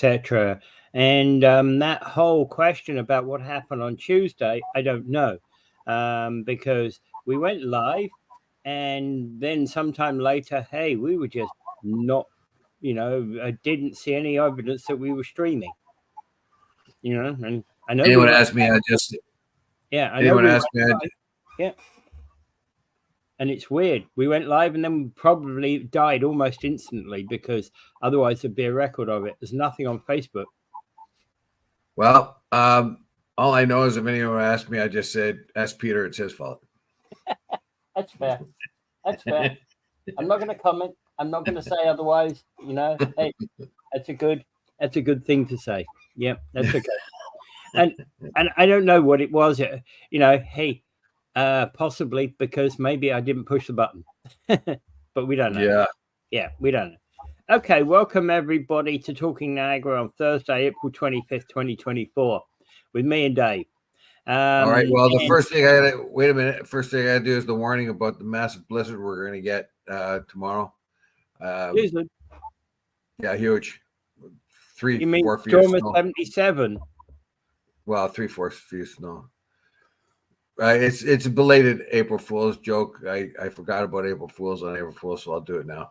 etc. And that whole question about what happened on Tuesday, I don't know, because we went live, and then sometime later, hey, we were just not, I didn't see any evidence that we were streaming. And I know anyone asked me, I just anyone asked me, yeah. And it's weird. We went live and then probably died almost instantly, because otherwise there'd be a record of it. There's nothing on Facebook. Well, all I know is if anyone asked me, I just said, ask Peter, it's his fault. That's fair. That's fair. I'm not going to comment. I'm not going to say otherwise. Hey, that's a good thing to say. Yeah, that's okay. and I don't know what it was. Hey, possibly because maybe I didn't push the button, but we don't know. Yeah, we don't know. Okay, welcome everybody to Talking Niagara on Thursday, April 25th, 2024, with me and Dave. All right. Well, the first thing wait a minute. First thing I gotta do is the warning about the massive blizzard we're going to get tomorrow. Yeah, huge. 3-4 feet of snow. 77. Well, 3-4 feet of snow. It's a belated April Fool's joke. I forgot about April Fool's on April Fool's, so I'll do it now.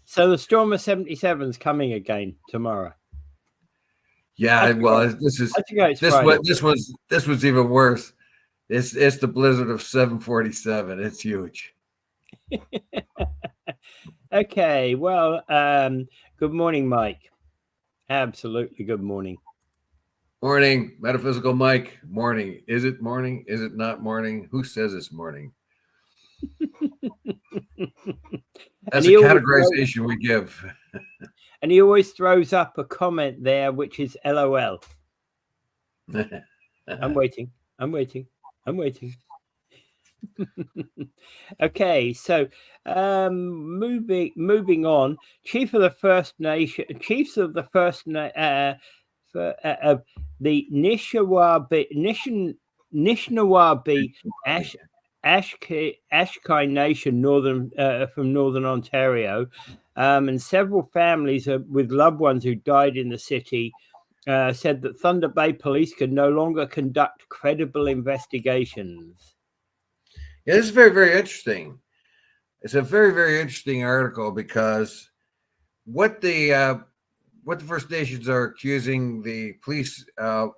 So the storm of 77 is coming again tomorrow. Yeah, well, this was even worse. It's the blizzard of 747. It's huge. Okay, well, good morning, Mike. Absolutely good morning. Morning, Metaphysical Mike. Morning. Is it morning? Is it not morning? Who says it's morning? That's a categorization we give. And he always throws up a comment there, which is LOL. I'm waiting. Okay, so moving on. Chiefs of the First Nation, the Nishnawbe Ashkai Nation, from Northern Ontario, and several families with loved ones who died in the city said that Thunder Bay police can no longer conduct credible investigations. Yeah, this is very, very interesting. It's a very, very interesting article because what the First Nations are accusing the police of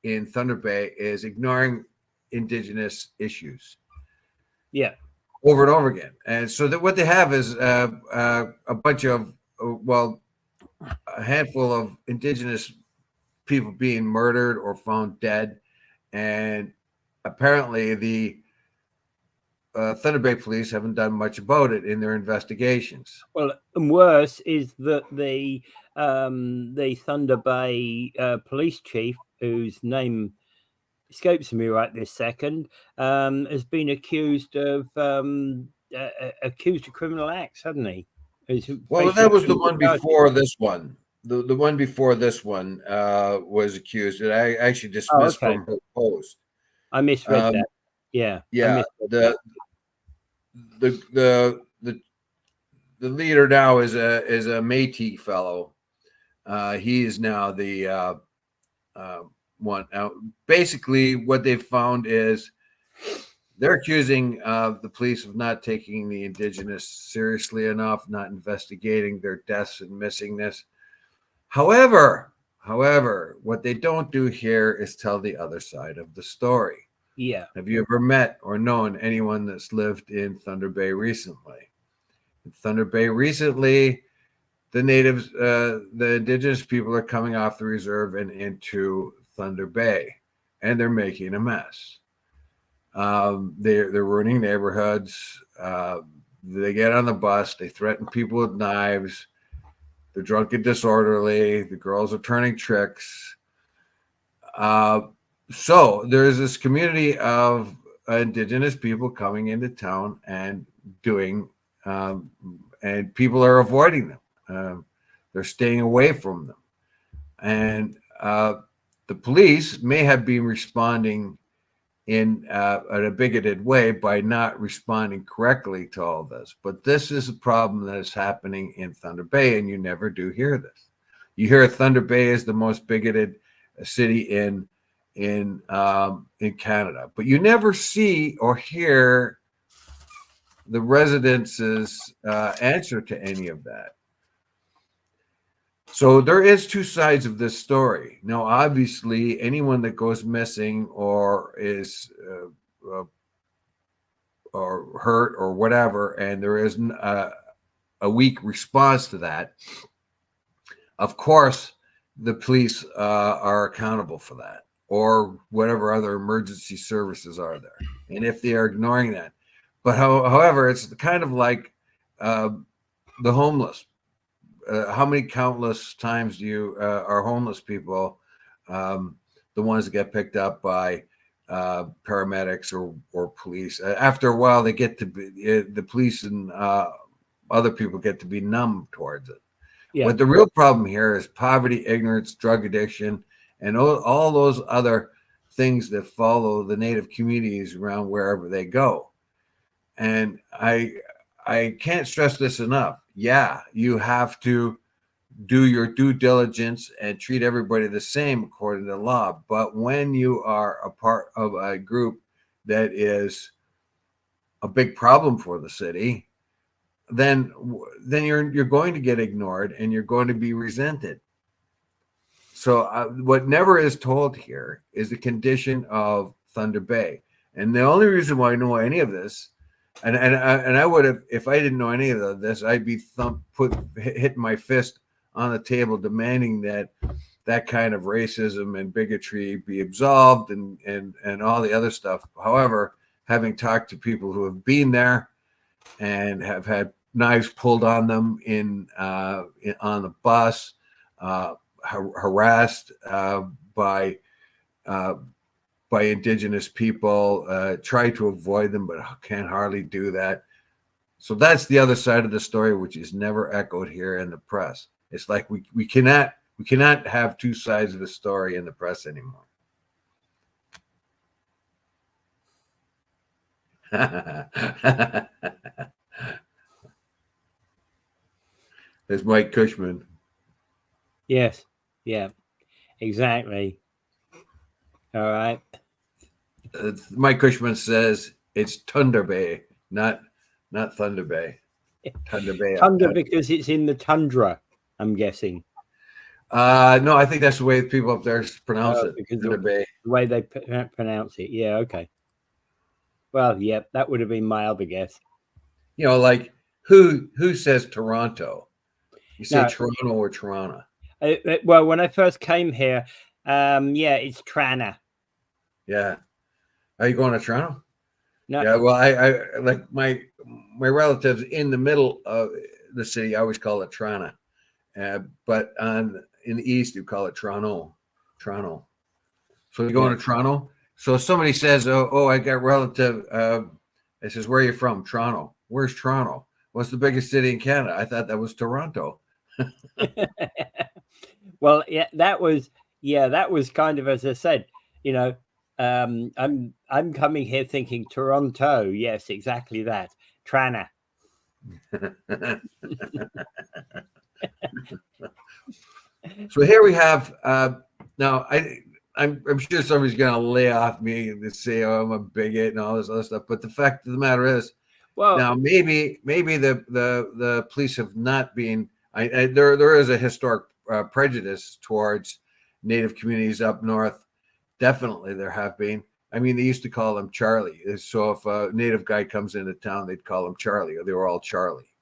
in Thunder Bay is ignoring Indigenous issues. Yeah. Over and over again. And so that what they have is a bunch of, a handful of Indigenous people being murdered or found dead. And apparently the Thunder Bay police haven't done much about it in their investigations. Well, and worse is that the Thunder Bay police chief, whose name escapes me right this second, has been accused of criminal acts, hasn't he? Well, that was the one before this one. The one before this one was accused. And I actually dismissed from her post. I misread that. Yeah. Yeah. The leader now is a Métis fellow. He is now the one. Now, basically, what they've found is they're accusing the police of not taking the Indigenous seriously enough, not investigating their deaths and missingness. However, what they don't do here is tell the other side of the story. Yeah. Have you ever met or known anyone that's lived in Thunder Bay recently? In Thunder Bay recently, the natives, the Indigenous people are coming off the reserve and into Thunder Bay, and they're making a mess. They're ruining neighborhoods. They get on the bus. They threaten people with knives. They're drunk and disorderly. The girls are turning tricks. So there's this community of Indigenous people coming into town and doing, and people are avoiding them. They're staying away from them. And the police may have been responding in a bigoted way by not responding correctly to all this. But this is a problem that is happening in Thunder Bay, and you never do hear this. You hear Thunder Bay is the most bigoted city in Canada, but you never see or hear the residents' answer to any of that. So there is two sides of this story. Now, obviously, anyone that goes missing or is or hurt or whatever, and there is a weak response to that, of course, the police are accountable for that, or whatever other emergency services are there. And if they are ignoring that, but however, it's kind of like the homeless. How many countless times do you are homeless people the ones that get picked up by paramedics or police? After a while, they get to be the police and other people get to be numb towards it. Yeah. But the real problem here is poverty, ignorance, drug addiction, and all those other things that follow the Native communities around wherever they go. And I can't stress this enough. Yeah, you have to do your due diligence and treat everybody the same according to law. But when you are a part of a group that is a big problem for the city, then you're going to get ignored and you're going to be resented. So what never is told here is the condition of Thunder Bay. And the only reason why I know any of this, and I would have, if I didn't know any of this, I'd be hitting my fist on the table demanding that kind of racism and bigotry be absolved and all the other stuff. However, having talked to people who have been there and have had knives pulled on them on the bus, harassed by Indigenous people, try to avoid them, but can hardly do that. So that's the other side of the story, which is never echoed here in the press. It's like we cannot have two sides of the story in the press anymore. There's Mike Cushman. Yes. Yeah. Exactly. All right. Mike Cushman says it's Thunder Bay, not Thunder Bay. Thunder Bay. Tundra because it's in the tundra, I'm guessing. No, I think that's the way people up there pronounce it. Because Thunder Bay. The way they pronounce it. Yeah. Okay. Well, yeah, that would have been my other guess. You know, like who says Toronto? You say Toronto or Toronto? Well, when I first came here, yeah, it's Trana. Yeah. Are you going to Toronto? No. Yeah, well, I like my relatives in the middle of the city. I always call it Trana, but in the east you call it Toronto. So you're going to Toronto. So if somebody says, "Oh, I got relative," it says, "Where are you from?" Toronto. Where's Toronto? What's the biggest city in Canada? I thought that was Toronto. Well, yeah, that was kind of, as I said, you know. I'm coming here thinking Toronto. Yes, exactly that. Trana. So here we have now. I'm sure somebody's going to lay off me and say, "Oh, I'm a bigot" and all this other stuff. But the fact of the matter is, well, now maybe the police have not been. There is a historic prejudice towards Native communities up north. Definitely, there have been. I mean, they used to call him Charlie. So if a Native guy comes into town, they'd call him Charlie, or they were all Charlie,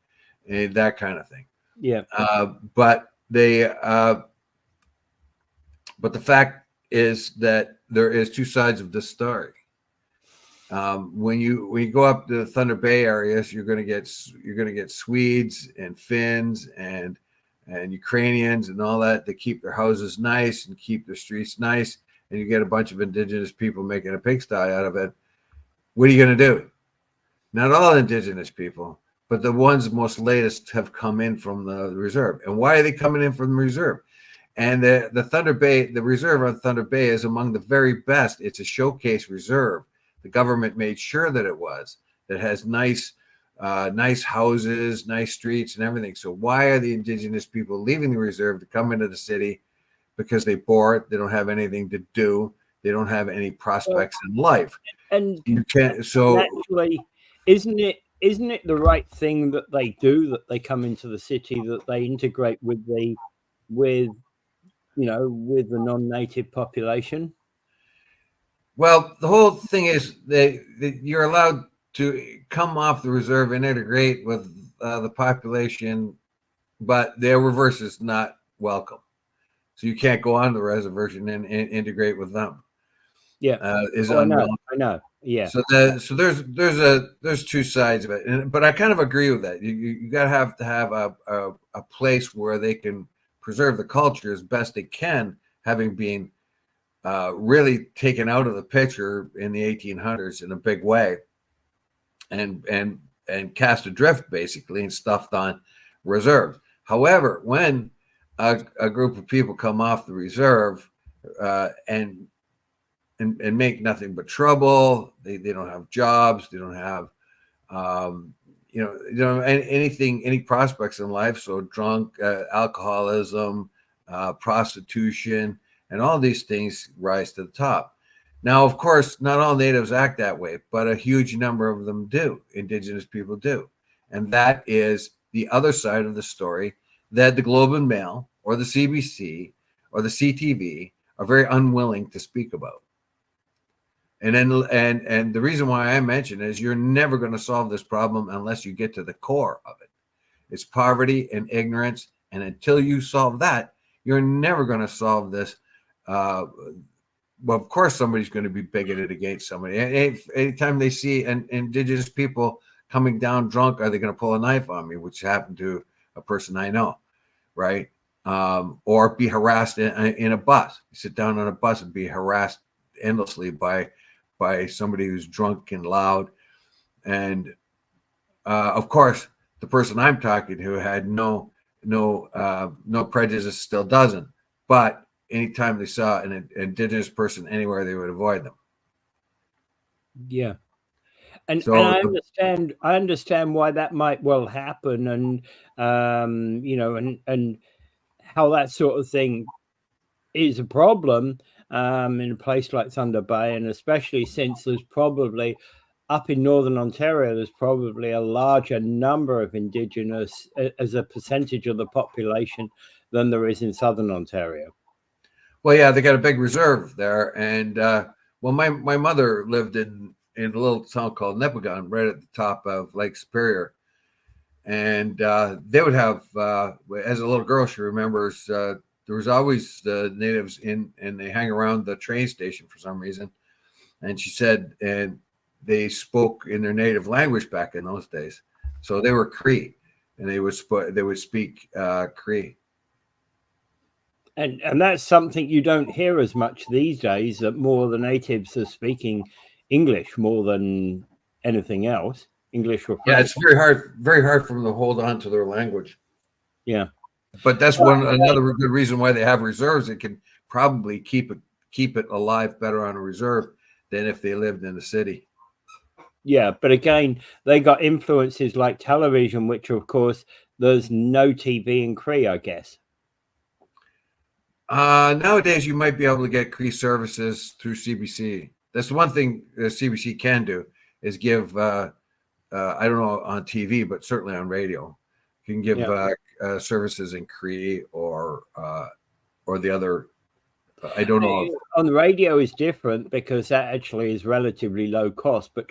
and that kind of thing. Yeah. But the fact is that there is two sides of this story. When you go up to the Thunder Bay areas, you're going to get Swedes and Finns and Ukrainians and all that. They keep their houses nice and keep their streets nice. And you get a bunch of Indigenous people making a pigsty out of it. What are you going to do? Not all Indigenous people, but the ones most latest have come in from the reserve. And why are they coming in from the reserve? And the Thunder Bay, the reserve on Thunder Bay is among the very best. It's a showcase reserve The government made sure that it was. That has nice houses, nice streets, and everything. So why are the Indigenous people leaving the reserve to come into the city? Because they bored. They don't have anything to do. They don't have any prospects in life. And you can't. So actually, isn't it the right thing that they do, that they come into the city, that they integrate with the non-native population? Well, the whole thing is that you're allowed to come off the reserve and integrate with the population, but their reverse is not welcome. So you can't go on the reservation and integrate with them. Yeah, I know. Yeah. So there's two sides of it, but I kind of agree with that. You got to have a place where they can preserve the culture as best they can, having been really taken out of the picture in the 1800s in a big way, and cast adrift basically and stuffed on reserves. However, when a group of people come off the reserve and make nothing but trouble, they don't have jobs, they don't have anything, any prospects in life. So drunk, alcoholism, prostitution, and all these things rise to the top. Now, of course, not all natives act that way, but a huge number of them do. Indigenous people do. And that is the other side of the story that the Globe and Mail or the CBC or the CTV are very unwilling to speak about. And then and the reason why I mention is you're never going to solve this problem unless you get to the core of it. It's poverty and ignorance. And until you solve that, you're never going to solve this. Well, of course, somebody's going to be bigoted against somebody. Anytime they see an Indigenous people coming down drunk, are they going to pull a knife on me, which happened to a person I know, right? Or be harassed in a bus. You sit down on a bus and be harassed endlessly by somebody who's drunk and loud. And of course, the person I'm talking to had no prejudice, still doesn't. But anytime they saw an Indigenous person anywhere, they would avoid them. Yeah. And I understand why that might well happen, and and how that sort of thing is a problem in a place like Thunder Bay, and especially since there's probably up in Northern Ontario, there's probably a larger number of Indigenous as a percentage of the population than there is in Southern Ontario. Well, yeah, they got a big reserve there, and my mother lived in a little town called Nepegon, right at the top of Lake Superior, and they would have, as a little girl, she remembers there was always the natives and they hang around the train station for some reason, and she said, and they spoke in their native language back in those days, so they were Cree, and they would speak Cree. And that's something you don't hear as much these days, that more of the natives are speaking English more than anything else. English or French. Yeah, it's very hard for them to hold on to their language. Yeah. But that's another good reason why they have reserves. It can probably keep it alive better on a reserve than if they lived in the city. Yeah, but again, they got influences like television, which of course there's no TV in Cree, I guess. Nowadays, you might be able to get Cree services through CBC. That's the one thing the CBC can do, is give, I don't know on TV, but certainly on radio, you can give services in Cree or the other. I don't know. On the radio is different because that actually is relatively low cost, but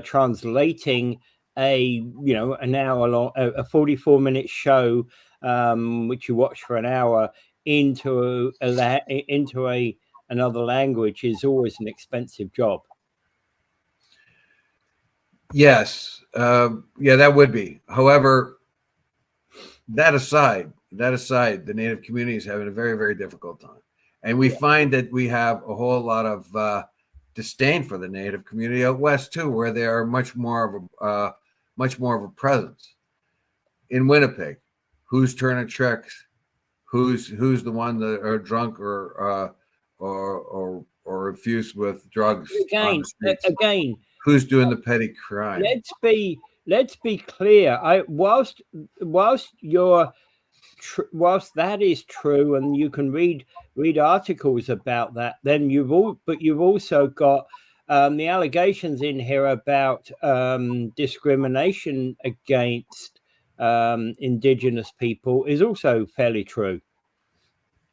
translating an hour long, a 44-minute show, which you watch for an hour, into another language is always an expensive job. Yes, that would be. However, that aside, the Native community is having a very, very difficult time, and we find that we have a whole lot of disdain for the Native community out west too, where they are much more of a presence. In Winnipeg, who's turning tricks? Who's the one that are drunk or or refuse with drugs on Again, the streets. again, Who's doing the petty crime? let's be clear. Whilst that is true, and you can read articles about that, then you've also got the allegations in here about discrimination against Indigenous people is also fairly true.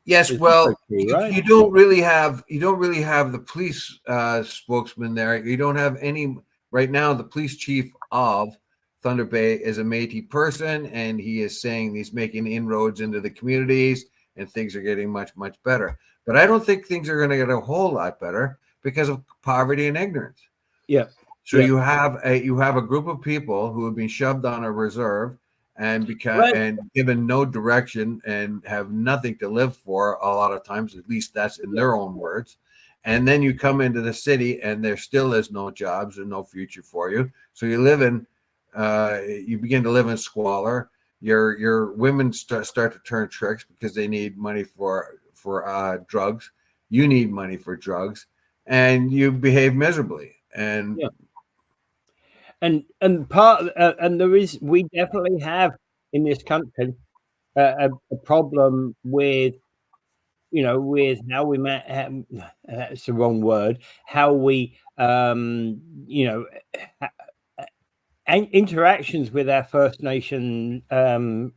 Yes, It's well, also true, right? you don't really have the police spokesman there. You don't have any right now. The police chief of Thunder Bay is a Métis person, and he is saying he's making inroads into the communities, and things are getting much better. But I don't think things are going to get a whole lot better because of poverty and ignorance. Yeah. So you have a group of people who have been shoved on a reserve and given no direction and have nothing to live for a lot of times, at least that's in their own words. And then you come into the city and there still is no jobs and no future for you. So you begin to live in squalor. Your women start to turn tricks because they need money for drugs. You need money for drugs, and you behave miserably. And we definitely have in this country a problem with how we that's the wrong word, how we and interactions with our First Nation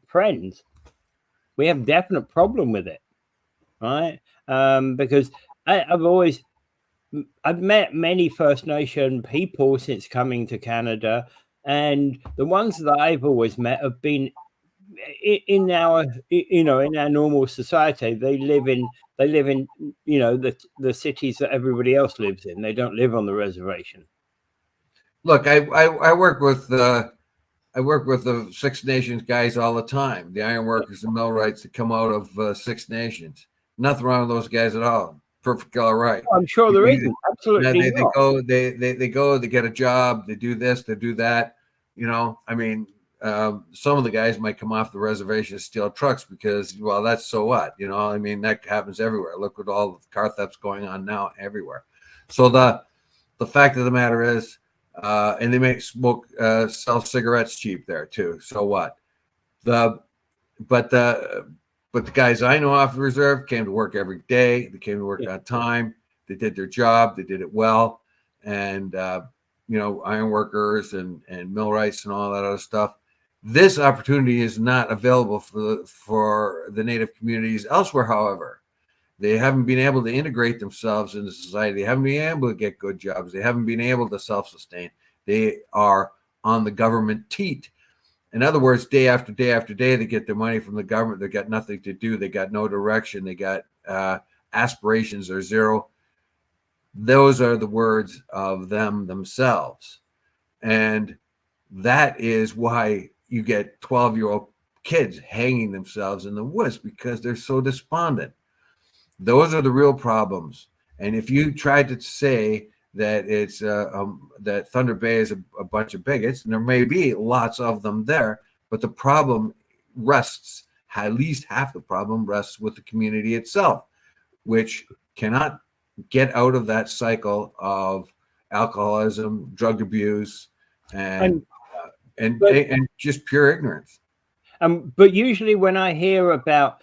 friends. We have a definite problem with it, right? Because I've met many First Nation people since coming to Canada, and the ones that I've always met have been in our normal society. They live in the cities that everybody else lives in. They don't live on the reservation. Look, I work with the Six Nations guys all the time. The ironworkers and millwrights that come out of Six Nations. Nothing wrong with those guys at all. Perfectly all right. I'm sure there isn't. Absolutely not. They go, they get a job, they do this, they do that. I mean, some of the guys might come off the reservation and steal trucks because, well, that's so what, I mean, that happens everywhere. Look at all the car thefts going on now everywhere. So the fact of the matter is, and they sell cigarettes cheap there too. So what? But the guys I know off the reserve came to work every day. They came to work on time. They did their job. They did it well. And iron workers and millwrights and all that other stuff. This opportunity is not available for the Native communities elsewhere. However, they haven't been able to integrate themselves into society. They haven't been able to get good jobs. They haven't been able to self-sustain. They are on the government teat. In other words, day after day after day, they get their money from the government. They got nothing to do. They got no direction. They got aspirations are zero. Those are the words of them themselves. And that is why you get 12-year-old kids hanging themselves in the woods, because they're so despondent. Those are the real problems. And if you tried to say that it's that Thunder Bay is a bunch of bigots, and there may be lots of them there, but the problem rests, at least half the problem rests with the community itself, which cannot get out of that cycle of alcoholism, drug abuse, and just pure ignorance. But usually when I hear about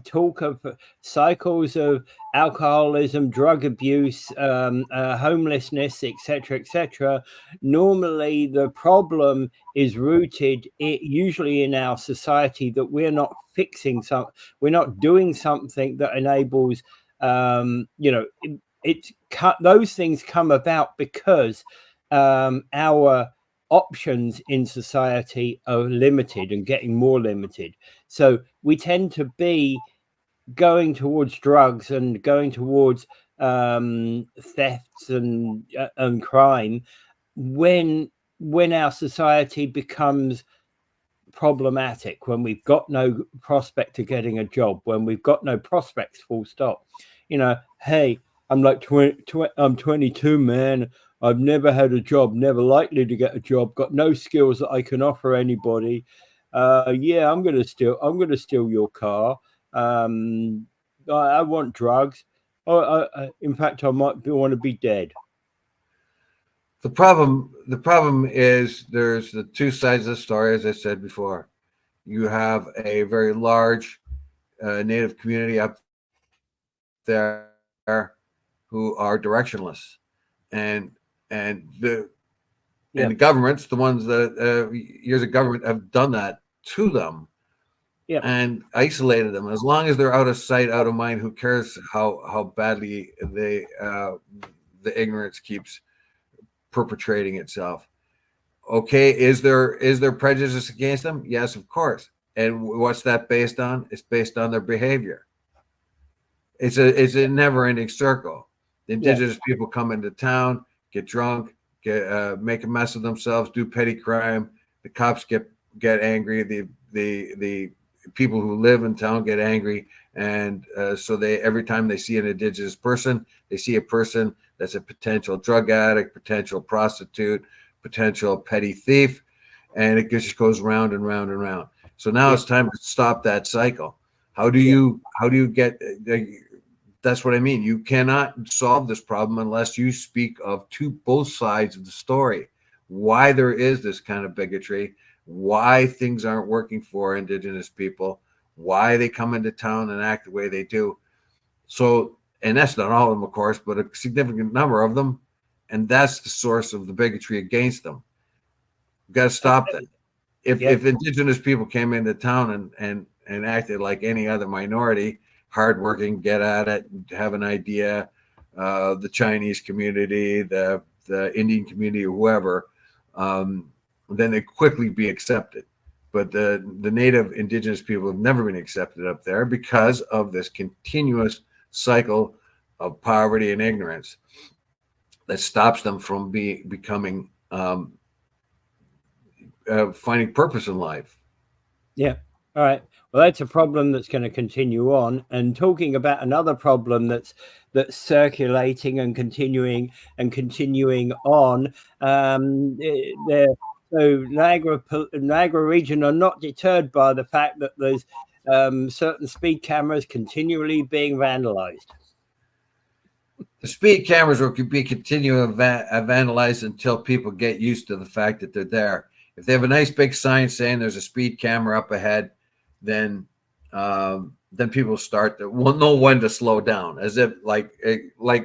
talk of cycles of alcoholism, drug abuse, homelessness, etc., normally the problem is rooted usually in our society, that we're not fixing something, we're not doing something that enables, those things come about because our options in society are limited and getting more limited. So we tend to be going towards drugs and going towards thefts and crime when our society becomes problematic, when we've got no prospect of getting a job, when we've got no prospects, full stop. Hey, I'm like I'm 22, man. I've never had a job, never likely to get a job, got no skills that I can offer anybody. Yeah, I'm gonna steal your car. I want drugs. In fact, I might want to be dead. The problem is there's the two sides of the story, as I said before. You have a very large Native community up there who are directionless, and the and the governments, the ones that years of government have done that to them, and isolated them. As long as they're out of sight, out of mind, who cares how badly they the ignorance keeps perpetrating itself? Okay, is there prejudice against them? Yes, of course. And what's that based on? It's based on their behavior. It's a never-ending circle. The Indigenous people come into town, get drunk, make a mess of themselves, do petty crime. The cops get angry. The people who live in town get angry, and so they every time they see an Indigenous person, they see a person that's a potential drug addict, potential prostitute, potential petty thief, and it just goes round and round and round. So now it's time to stop that cycle. How do you get? That's what I mean. You cannot solve this problem unless you speak of both sides of the story. Why there is this kind of bigotry, why things aren't working for Indigenous people, why they come into town and act the way they do. So, and that's not all of them, of course, but a significant number of them. And that's the source of the bigotry against them. We've got to stop that. If Indigenous people came into town and acted like any other minority, hardworking, get at it, have an idea, the Chinese community, the Indian community, or whoever, then they quickly be accepted. But the native Indigenous people have never been accepted up there because of this continuous cycle of poverty and ignorance that stops them from becoming finding purpose in life. Yeah. All right. Well, that's a problem that's going to continue on. And talking about another problem that's circulating and continuing on, so Niagara Region are not deterred by the fact that there's certain speed cameras continually being vandalized. The speed cameras will be continuing vandalized until people get used to the fact that they're there. If they have a nice big sign saying there's a speed camera up ahead, then people will know when to slow down, as if like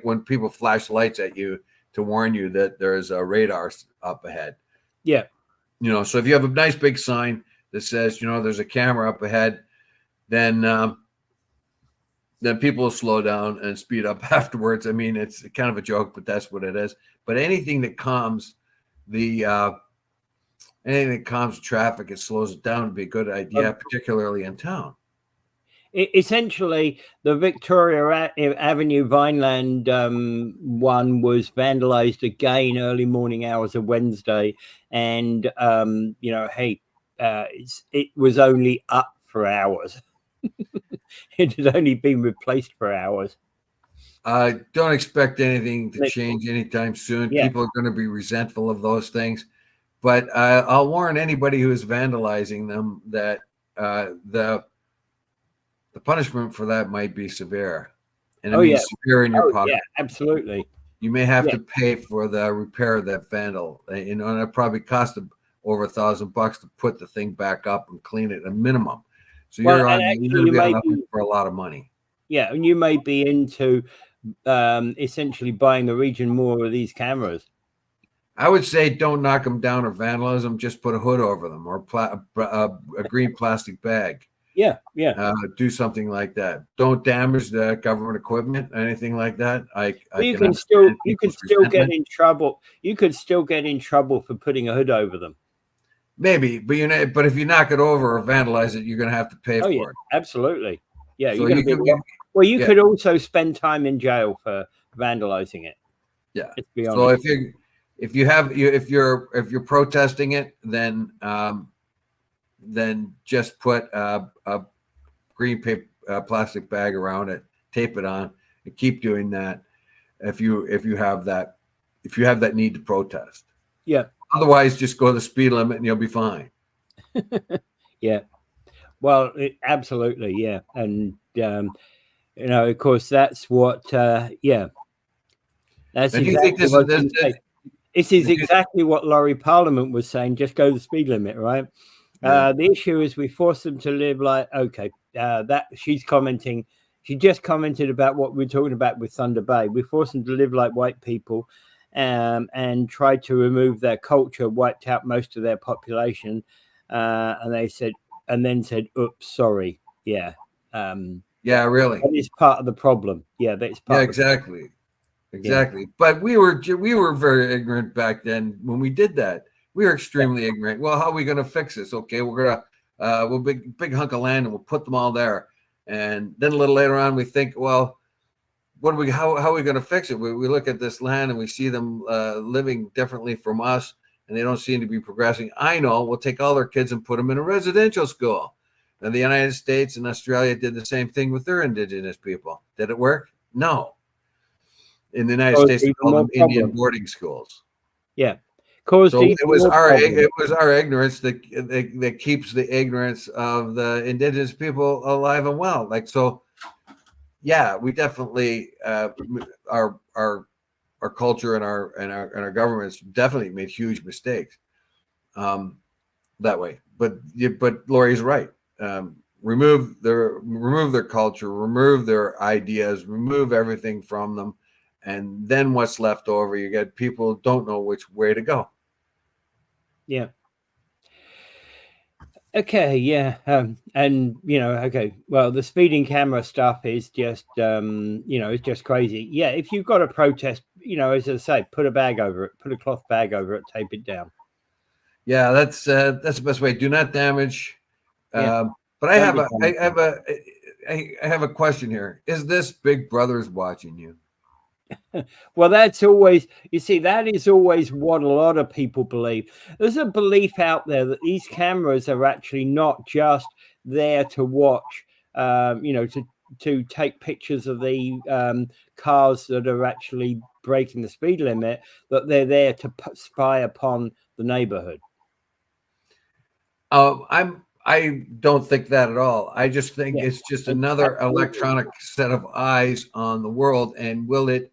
when people flash lights at you to warn you that there's a radar up ahead. Yeah. So if you have a nice big sign that says, there's a camera up ahead, then people will slow down and speed up afterwards. I mean, it's kind of a joke, but that's what it is. But anything that calms traffic, it slows it down, would be a good idea, particularly in town. Essentially, the Victoria Avenue Vineland one was vandalized again early morning hours of Wednesday, and it was only up for hours. It had only been replaced for hours. I don't expect anything to change anytime soon. Yeah. People are going to be resentful of those things, but I'll warn anybody who is vandalizing them that the punishment for that might be severe. And severe in your pocket. Yeah, absolutely. You may have to pay for the repair of that vandal. And it probably cost over $1,000 to put the thing back up and clean it, a minimum. So you're going to be on the hook for a lot of money. Yeah, and you may be into essentially buying the region more of these cameras. I would say don't knock them down or vandalism. Just put a hood over them or a green plastic bag. Yeah. Do something like that. Don't damage the government equipment, anything like that. You could still get in trouble. You could still get in trouble for putting a hood over them. Maybe, but but if you knock it over or vandalize it, you're going to have to pay for it. Absolutely. Yeah. So you could also spend time in jail for vandalizing it. Yeah. So if you're protesting it, then just put a green paper plastic bag around it, tape it on, and keep doing that. If you have that need to protest. Yeah. Otherwise, just go the speed limit and you'll be fine. Yeah. Well, absolutely. Yeah. And You know, of course, that's what. Yeah, that's Now, do you think exactly this what I is was going to say. This is exactly what Laurie Parliament was saying. Just go the speed limit, right? Yeah. The issue is we force them to live like, okay, that she's commenting. She just commented about what we're talking about with Thunder Bay. We force them to live like white people, and tried to remove their culture, wiped out most of their population, and they said, and then said, "Oops, sorry." Yeah, Yeah, really. that is part of the problem. Yeah, that's part. Yeah, of the exactly. Exactly. But we were very ignorant back then when we did that. We were extremely ignorant. Well, how are we going to fix this? Okay, we're gonna we'll big hunk of land and we'll put them all there. And then a little later on, we think, well, what are we? How are we going to fix it? We look at this land and we see them living differently from us, and they don't seem to be progressing. I know. We'll take all their kids and put them in a residential school. And the United States and Australia did the same thing with their Indigenous people. Did it work? No. In the United caused States, they even call more them Indian problems. boarding schools. Yeah, caused So even more problems. it was our ignorance that keeps the ignorance of the Indigenous people alive and well. Like so, yeah, we definitely our culture and our governments definitely made huge mistakes that way. But Laurie's right. Remove their culture, remove their ideas, remove everything from them, and then what's left over? You get people don't know which way to go. Yeah. Okay, yeah, and you know, okay, well, the speeding camera stuff is just, you know, it's just crazy. Yeah, if you've got a protest, you know, as I say, put a bag over it, put a cloth bag over it, tape it down. Yeah, that's the best way. Do not damage. Yeah, But I don't have be I have a question here. Is this Big Brother's watching you? Well, that's always, you see, that is always what a lot of people believe. There's a belief out there that these cameras are actually not just there to watch, you know, to take pictures of the cars that are actually breaking the speed limit, that they're there to spy upon the neighborhood. I don't think that at all. I just think Yeah, it's just it's another absolutely. electronic set of eyes on the world, and will it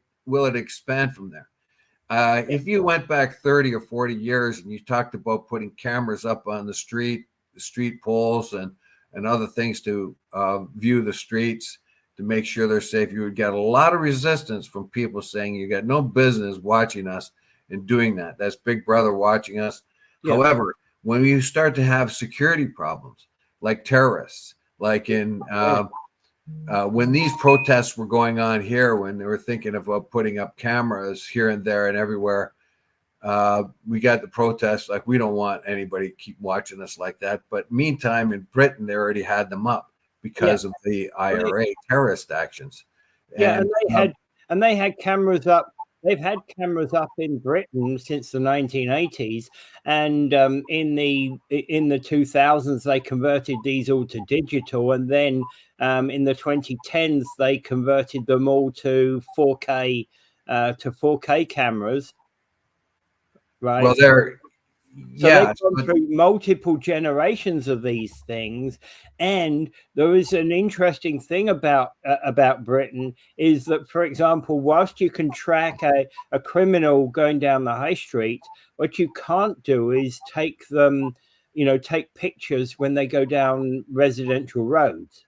expand from there? If you went back 30 or 40 years and you talked about putting cameras up on the street poles and other things to view the streets to make sure they're safe, you would get a lot of resistance from people saying you got no business watching us and doing that. That's Big Brother watching us. Yeah. However, when you start to have security problems like terrorists, like in when these protests were going on here, when they were thinking about putting up cameras here and there and everywhere, we got the protests like, we don't want anybody to keep watching us like that. But meantime, in Britain, they already had them up because of the IRA terrorist actions. Yeah, And and they had cameras up. They've had cameras up in Britain since the 1980s, and in the 2000s they converted these all to digital, and then in the 2010s they converted them all to 4K cameras. Right. well, they're So they've yeah, gone through multiple generations of these things, and there is an interesting thing about Britain is that, for example, whilst you can track a criminal going down the high street, what you can't do is take them, you know, take pictures when they go down residential roads.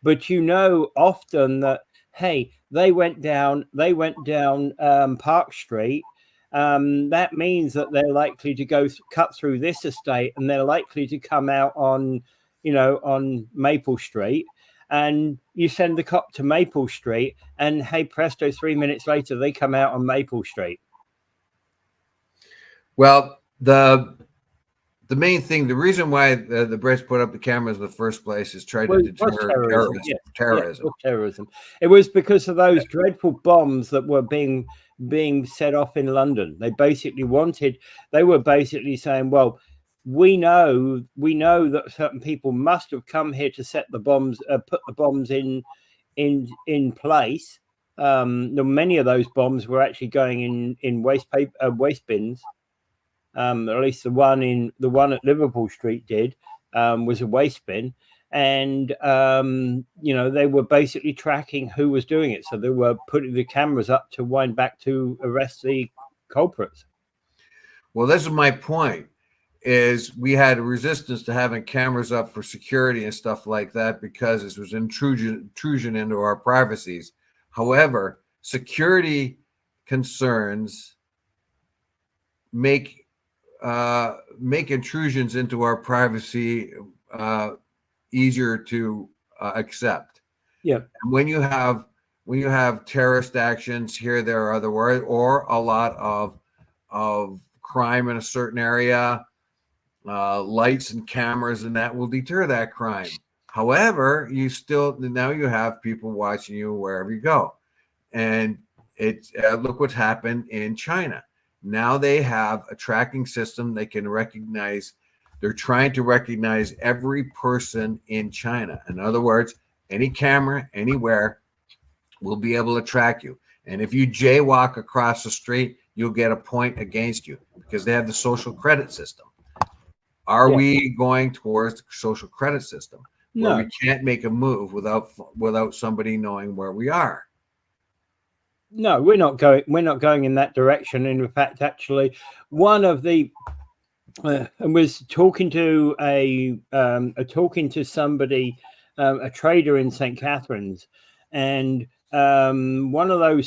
But you know, often that, hey, they went down Park Street. That means that they're likely to cut through this estate, and they're likely to come out on, you know, on Maple Street. And you send the cop to Maple Street, and hey, presto, 3 minutes later, they come out on Maple Street. well, the main thing, the reason why the Brits put up the cameras in the first place is try to deter terrorism. It was because of those dreadful bombs that were being set off in London. They were basically saying, well, we know that certain people must have come here to set the bombs, put the bombs in place. Many of those bombs were actually going in waste bins. At least the one at Liverpool Street did, was a waste bin, and they were basically tracking who was doing it. So they were putting the cameras up to wind back to arrest the culprits. Well, this is my point. Is we had a resistance to having cameras up for security and stuff like that because it was intrusion into our privacies. However, security concerns make intrusions into our privacy easier to accept. Yeah. And when you have terrorist actions here, there, or otherwhere, or a lot of crime in a certain area, lights and cameras and that will deter that crime. However, now you have people watching you wherever you go, and look what's happened in China. Now they have a tracking system. They can recognize. They're trying to recognize every person in China. In other words, any camera anywhere will be able to track you. And if you jaywalk across the street, you'll get a point against you because they have the social credit system. Are we going towards the social credit system where we can't make a move without somebody knowing where we are? No, we're not going in that direction. And in fact, actually, one of the and was talking to somebody, a trader in St. Catharines, and one of the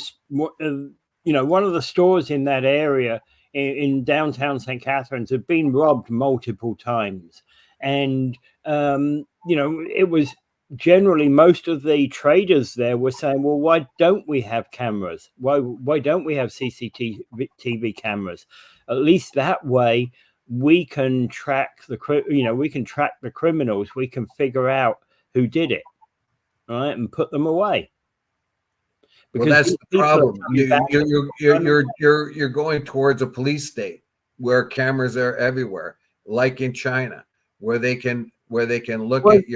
stores in that area in downtown St. Catharines had been robbed multiple times, and it was generally most of the traders there were saying, well, why don't we have cameras? Why don't we have CCTV cameras? At least that way we can track the criminals. We can figure out who did it, right, and put them away. Because well, that's the problem. You're going towards a police state where cameras are everywhere, like in China, where they can look at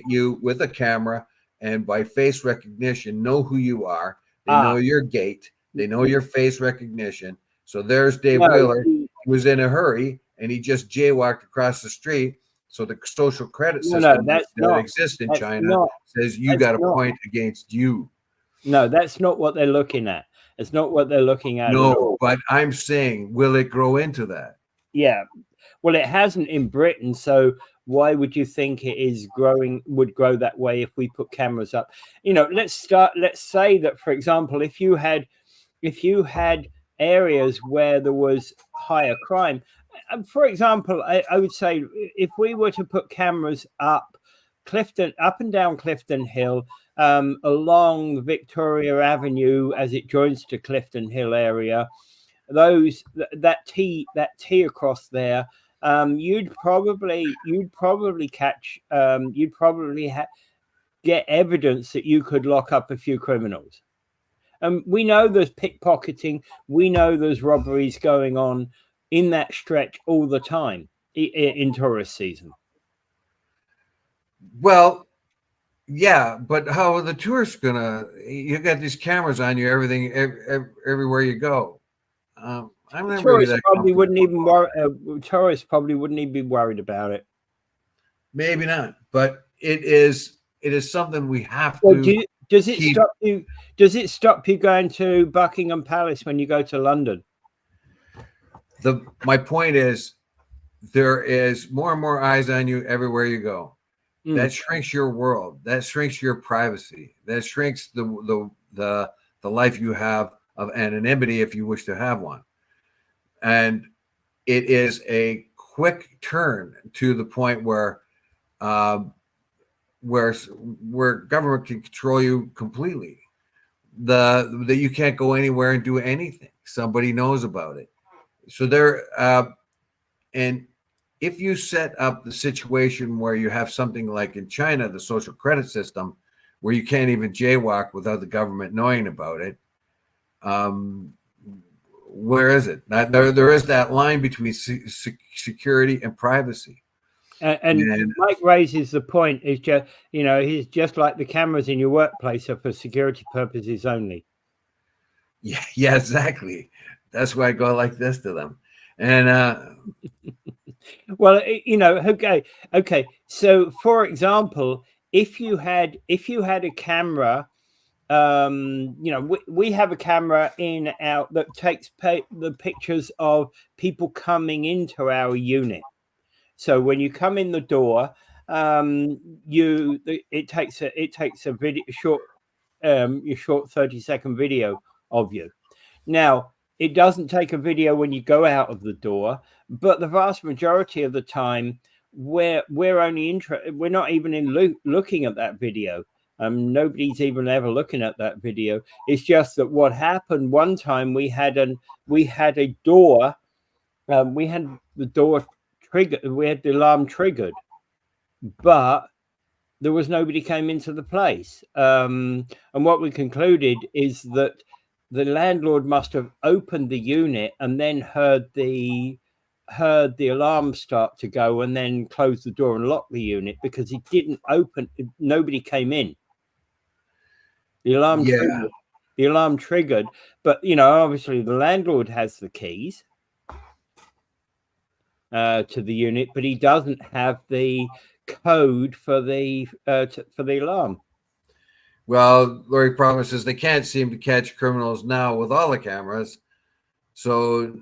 you with a camera and by face recognition know who you are. They know your gait. They know your face recognition. So there's Dave Wheeler. He was in a hurry and he just jaywalked across the street. So the social credit system that exists in China says you got a point against you. No, that's not what they're looking at. It's not what they're looking at. No, but I'm saying, will it grow into that? Yeah. Well, it hasn't in Britain. So why would you think would grow that way if we put cameras up? Let's say that, for example, if you had areas where there was higher crime, for example, I would say if we were to put cameras up and down Clifton Hill, along Victoria Avenue as it joins to Clifton Hill area, that T across there, you'd probably get evidence that you could lock up a few criminals. We know there's pickpocketing. We know there's robberies going on in that stretch all the time in tourist season. Well, yeah, but how are the tourists gonna? You got these cameras on you, everything, everywhere you go. I'm not really that probably wouldn't even worry. Tourists probably wouldn't even be worried about it. Maybe not, but it is something we have to. Does it stop you going to Buckingham Palace when you go to London? My point is, there is more and more eyes on you everywhere you go. That shrinks your world. That shrinks your privacy. That shrinks the life you have of anonymity if you wish to have one. And it is a quick turn to the point where government can control you completely. That you can't go anywhere and do anything. Somebody knows about it. So and if you set up the situation where you have something like in China, the social credit system, where you can't even jaywalk without the government knowing about it, where is it? There is that line between security and privacy. And Mike raises the point is he's just like the cameras in your workplace are for security purposes only. Yeah, exactly. That's why I go like this to them. And Well, okay. So, for example, if you had a camera, we have a camera in our that takes the pictures of people coming into our unit. So when you come in the door, it takes a video short, your short 30-second video of you. Now, it doesn't take a video when you go out of the door, but the vast majority of the time, we're not even looking at that video. Nobody's even ever looking at that video. It's just that what happened one time, we had a door, we had the door triggered, we had the alarm triggered, but there was nobody came into the place. And what we concluded is that the landlord must have opened the unit and then heard the alarm start to go and then closed the door and locked the unit, because he didn't open. Nobody came in. The alarm triggered. The alarm triggered, but obviously the landlord has the keys to the unit, but he doesn't have the code for the alarm. Well, Lori promises they can't seem to catch criminals now with all the cameras. So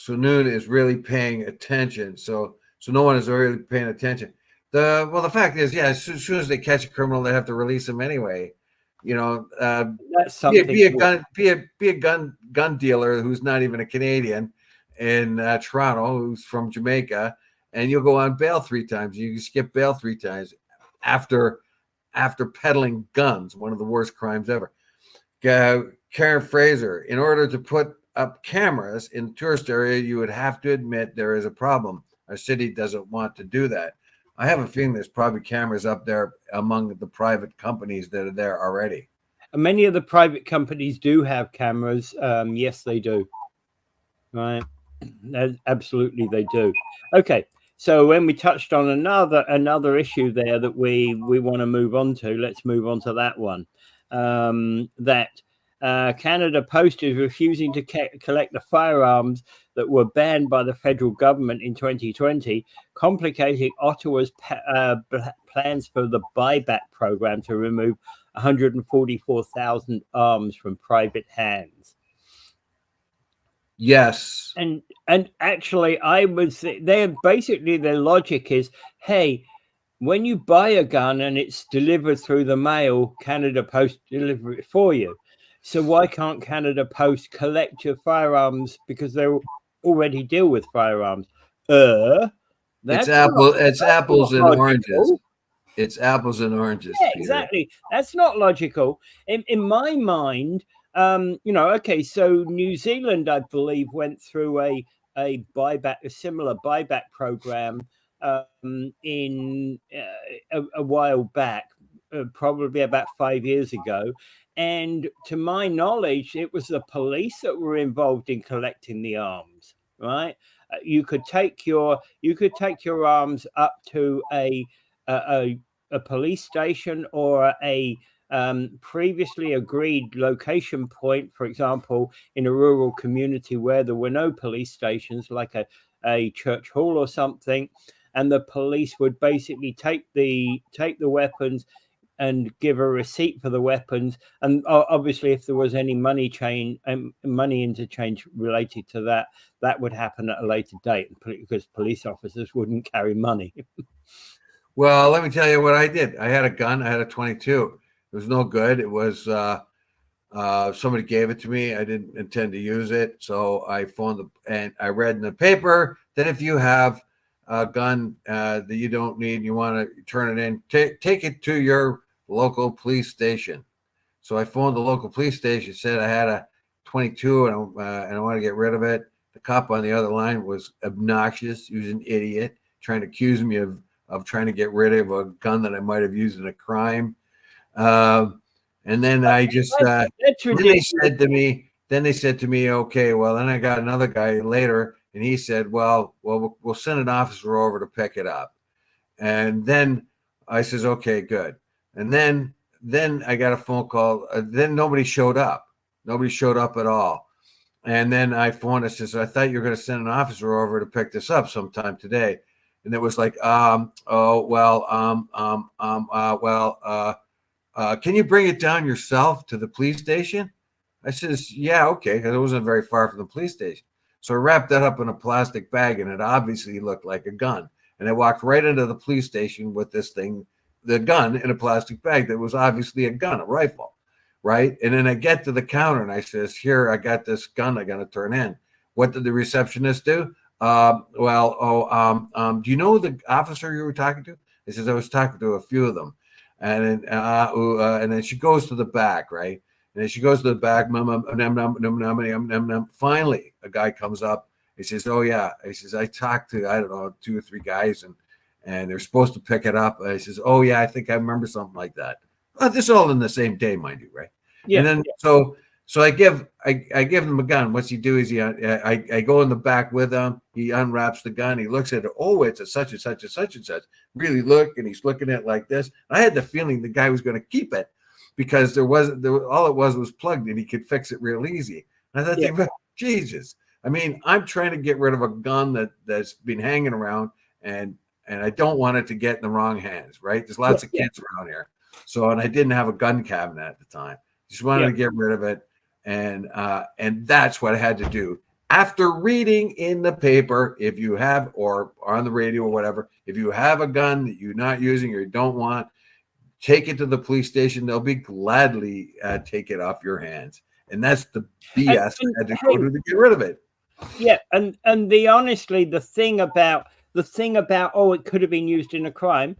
Noon is really paying attention. So no one is really paying attention. The fact is, yeah, as soon as they catch a criminal, they have to release him anyway. That's something. Be a gun dealer who's not even a Canadian in Toronto, who's from Jamaica, and you'll go on bail 3 times. You skip bail 3 times after peddling guns, one of the worst crimes ever. Karen Fraser, in order to put up cameras in the tourist area, you would have to admit there is a problem. Our city doesn't want to do that. I have a feeling there's probably cameras up there among the private companies that are there already. Many of the private companies do have cameras. Yes, they do. Right. Absolutely, they do. Okay. So when we touched on another issue there that we want to move on to, let's move on to that one. Canada Post is refusing to collect the firearms that were banned by the federal government in 2020, complicating Ottawa's plans for the buyback program to remove 144,000 arms from private hands. Yes. And actually, I would say their logic is, hey, when you buy a gun and it's delivered through the mail, Canada Post deliver it for you. So why can't Canada Post collect your firearms, because they already deal with firearms? It's apples and oranges. It's apples and oranges. Yeah, exactly. That's not logical. In my mind, okay, so New Zealand, I believe, went through a similar buyback program in a while back, probably about 5 years ago. And to my knowledge, it was the police that were involved in collecting the arms, right? You could take your arms up to a police station or a previously agreed location point, for example, in a rural community where there were no police stations, like a church hall or something, and the police would basically take the weapons and give a receipt for the weapons. And obviously, if there was any money interchange related to that, that would happen at a later date, because police officers wouldn't carry money. Well, let me tell you what I did. I had a gun. I had a 22. It was no good. It was somebody gave it to me. I didn't intend to use it, so I phoned and I read in the paper that if you have a gun that you don't need, and you want to turn it in, take it to your local police station. So I phoned the local police station, said I had a 22 and I want to get rid of it. The cop on the other line was obnoxious. He was an idiot, trying to accuse me of trying to get rid of a gun that I might have used in a crime. And then I just then they said to me, okay, well, then I got another guy later, and he said, well, we'll send an officer over to pick it up. And then I says, okay, good. And then I got a phone call. Then nobody showed up. Nobody showed up at all. And then I phoned. I says, I thought you were going to send an officer over to pick this up sometime today. And it was like, can you bring it down yourself to the police station? I says, yeah, okay, because it wasn't very far from the police station. So I wrapped that up in a plastic bag, and it obviously looked like a gun. And I walked right into the police station with this thing, the gun, in a plastic bag that was obviously a gun, a rifle, right? And then I get to the counter, and I says, here, I got this gun I'm going to turn in. What did the receptionist do? Do you know the officer you were talking to? He says, I was talking to a few of them. And then she goes to the back, right? And then she goes to the back. Finally, a guy comes up. He says, oh, yeah. He says, I talked to, I don't know, 2 or 3 guys, and they're supposed to pick it up. He says, oh, yeah, I think I remember something like that. This is all in the same day, mind you, right? Yeah. And then so I give him a gun. What's he do is I go in the back with him. He unwraps the gun. He looks at it. Oh, it's a such and such and such and such. Really look, and he's looking at it like this. I had the feeling the guy was going to keep it because all it was plugged, and he could fix it real easy. And I thought, Jesus. I mean, I'm trying to get rid of a gun that's been hanging around, and I don't want it to get in the wrong hands, right? There's lots of kids around here. So, and I didn't have a gun cabinet at the time. Just wanted to get rid of it. And that's what I had to do. After reading in the paper, if you have, or on the radio or whatever, if you have a gun that you're not using or you don't want, take it to the police station. They'll be gladly take it off your hands. And that's the BS I had to go to get rid of it. Yeah, and the thing about it could have been used in a crime.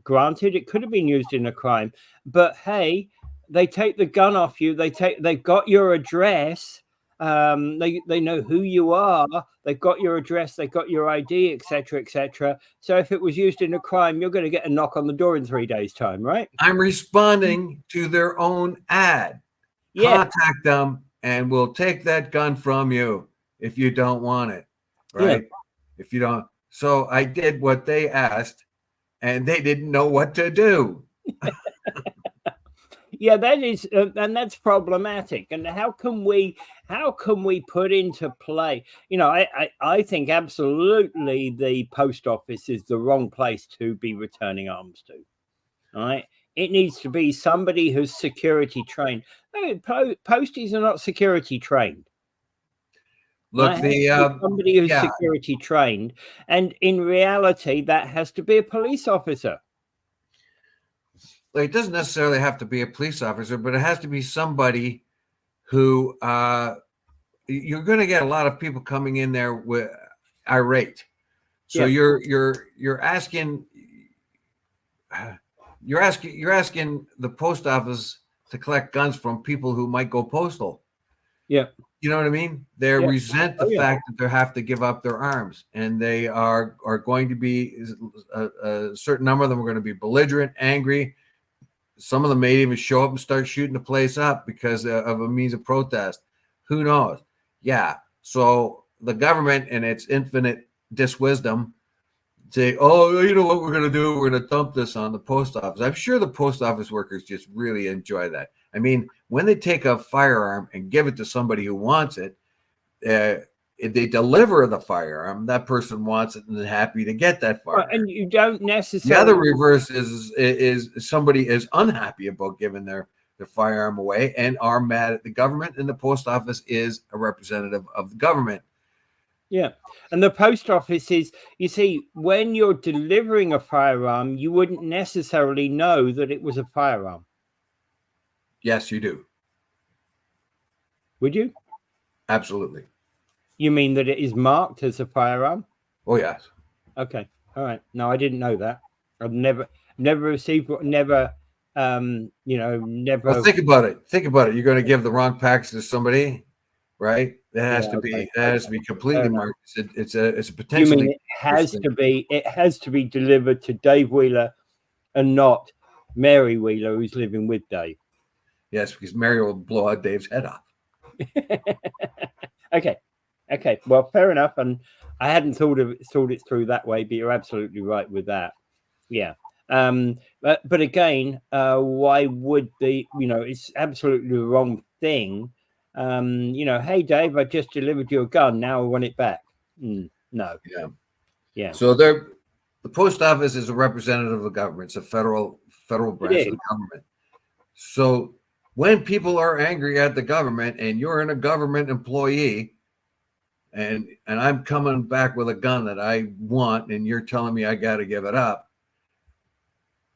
Granted, it could have been used in a crime, but hey, they take the gun off you. They've got your address. They know who you are. They've got your address. They've got your ID, etc., etc. So if it was used in a crime, you're going to get a knock on the door in 3 days' time, right? I'm responding to their own ad. Yeah. Contact them, and we'll take that gun from you if you don't want it, right? Yeah. If you don't. So I did what they asked, and they didn't know what to do. Yeah, that is, and that's problematic. And how can we put into play? You know, I think absolutely the post office is the wrong place to be returning arms to. All right, it needs to be somebody who's security trained. Posties are not security trained. Look, somebody who's security trained, and in reality, that has to be a police officer. It doesn't necessarily have to be a police officer, but it has to be somebody who you're going to get a lot of people coming in there with irate. So you're asking the post office to collect guns from people who might go postal. Yeah. You know what I mean? They resent the fact that they have to give up their arms, and they are going to be a certain number of them are going to be belligerent, angry. Some of them may even show up and start shooting the place up because of a means of protest. Who knows? Yeah. So the government, and its infinite diswisdom, say, oh, you know what we're going to do? We're going to dump this on the post office. I'm sure the post office workers just really enjoy that. I mean, when they take a firearm and give it to somebody who wants it, if they deliver the firearm, that person wants it and is happy to get that firearm. And you don't necessarily. The other reverse is somebody is unhappy about giving their firearm away and are mad at the government, and the post office is a representative of the government. Yeah. And the post office is, you see, when you're delivering a firearm, you wouldn't necessarily know that it was a firearm. Yes, you do. Would you? Absolutely. You mean that it is marked as a firearm? Oh, yes. Okay. All right. No, I didn't know that. I've never received, never. Well, think about it. You're going to give the wrong package to somebody, right? That has to be completely marked. It's a potentially. You mean it has to be delivered to Dave Wheeler and not Mary Wheeler, who's living with Dave. Yes, because Mary will blow out Dave's head off. Okay. Well, fair enough. And I hadn't thought it through that way, but you're absolutely right with that. Yeah. But again, why would it's absolutely the wrong thing hey Dave, I just delivered you a gun. Now I want it back. No. Yeah. So the post office is a representative of the government. It's a federal branch of the government. So when people are angry at the government and you're in a government employee and I'm coming back with a gun that I want and you're telling me I got to give it up,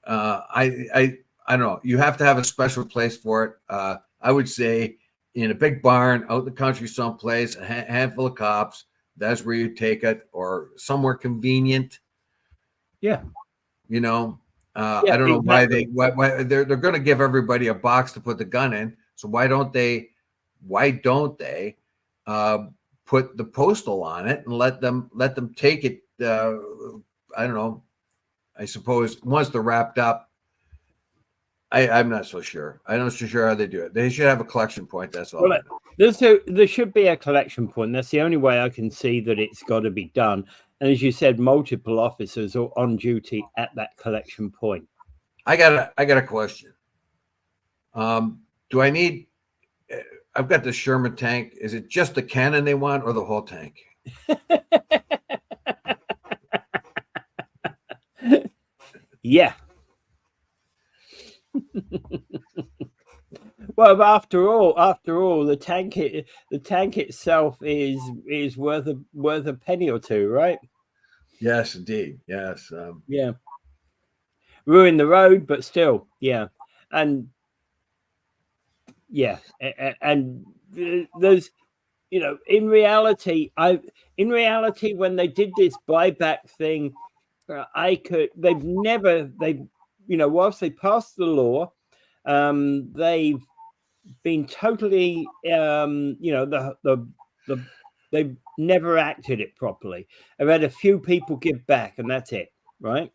I don't know. You have to have a special place for it. I would say in a big barn out in the country someplace, a handful of cops, that's where you take it, or somewhere convenient. Yeah. I don't know exactly. why they're going to give everybody a box to put the gun in. So why don't they put the postal on it and let them take it? I don't know. I suppose once they're wrapped up. I'm not so sure. I'm not so sure how they do it. They should have a collection point. That's all. Well, there should be a collection point. That's the only way I can see that it's got to be done. And as you said, multiple officers are on duty at that collection point. I got a question. Do I need? I've got the Sherman tank. Is it just the cannon they want, or the whole tank? Yeah. Well, after all, the tank itself is worth a penny or two, right? Yes, indeed. Yes. Yeah. Ruin the road, but still, yeah, and yeah, and there's, in reality, when they did this buyback thing, whilst they passed the law, they've been totally, they've never acted it properly. I've had a few people give back, and that's it, right?